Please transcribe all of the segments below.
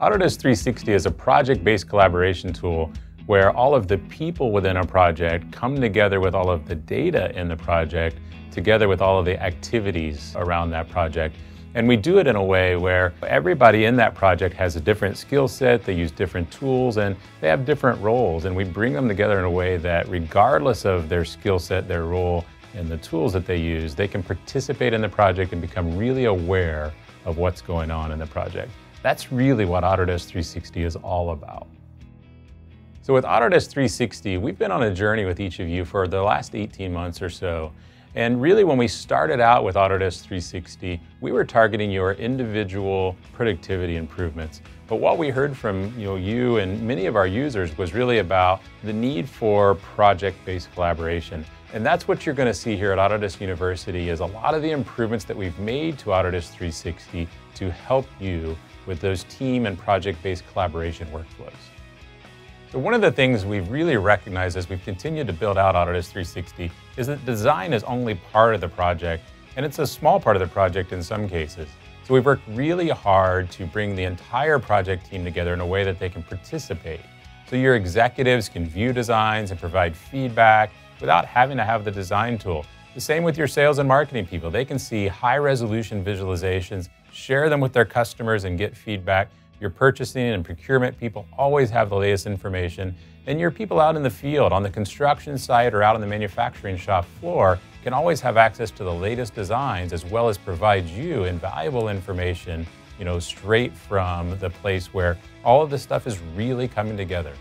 Autodesk 360 is a project-based collaboration tool where all of the people within a project come together with all of the data in the project, together with all of the activities around that project. And we do it in a way where everybody in that project has a different skill set, they use different tools, and they have different roles. And we bring them together in a way that regardless of their skill set, their role, and the tools that they use, they can participate in the project and become really aware of what's going on in the project. That's really what Autodesk 360 is all about. So with Autodesk 360, we've been on a journey with each of you for the last 18 months or so. And really when we started out with Autodesk 360, we were targeting your individual productivity improvements. But what we heard from you and many of our users was really about the need for project-based collaboration. And that's what you're going to see here at Autodesk University is a lot of the improvements that we've made to Autodesk 360 to help you with those team and project-based collaboration workflows. So one of the things we've really recognized as we've continued to build out Autodesk 360 is that design is only part of the project, and it's a small part of the project in some cases. So we've worked really hard to bring the entire project team together in a way that they can participate. So your executives can view designs and provide feedback without having to have the design tool. The same with your sales and marketing people. They can see high-resolution visualizations, share them with their customers and get feedback. Your purchasing and procurement people always have the latest information. And your people out in the field, on the construction site or out on the manufacturing shop floor, can always have access to the latest designs as well as provide you invaluable information, straight from the place where all of this stuff is really coming together.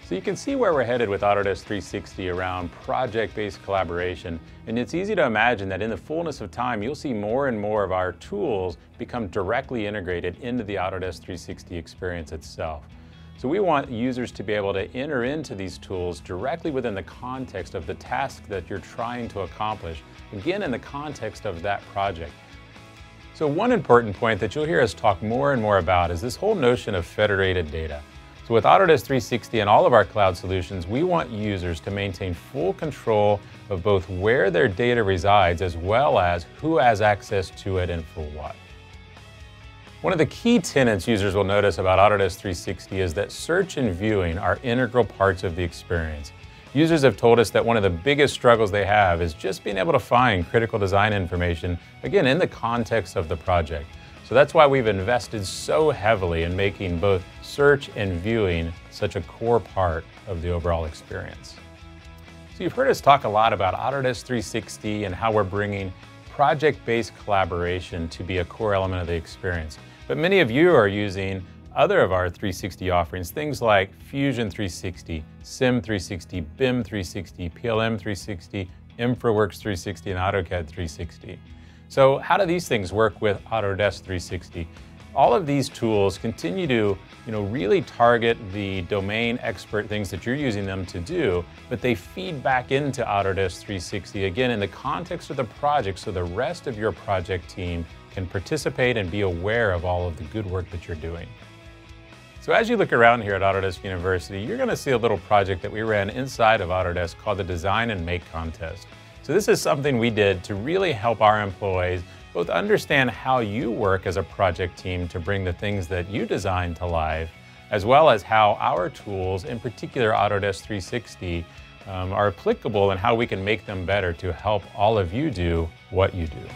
So you can see where we're headed with Autodesk 360 around project-based collaboration. And it's easy to imagine that in the fullness of time, you'll see more and more of our tools become directly integrated into the Autodesk 360 experience itself. So we want users to be able to enter into these tools directly within the context of the task that you're trying to accomplish, again in the context of that project. So one important point that you'll hear us talk more and more about is this whole notion of federated data. So with Autodesk 360 and all of our cloud solutions, we want users to maintain full control of both where their data resides as well as who has access to it and for what. One of the key tenets users will notice about Autodesk 360 is that search and viewing are integral parts of the experience. Users have told us that one of the biggest struggles they have is just being able to find critical design information, again, in the context of the project. So that's why we've invested so heavily in making both search and viewing such a core part of the overall experience. So you've heard us talk a lot about Autodesk 360 and how we're bringing project-based collaboration to be a core element of the experience. But many of you are using other of our 360 offerings, things like Fusion 360, Sim 360, BIM 360, PLM 360, InfraWorks 360, and AutoCAD 360. So how do these things work with Autodesk 360? All of these tools continue to really target the domain expert things that you're using them to do, but they feed back into Autodesk 360, again, in the context of the project so the rest of your project team can participate and be aware of all of the good work that you're doing. So as you look around here at Autodesk University, you're going to see a little project that we ran inside of Autodesk called the Design and Make Contest. So this is something we did to really help our employees both understand how you work as a project team to bring the things that you design to life, as well as how our tools, in particular Autodesk 360, are applicable and how we can make them better to help all of you do what you do.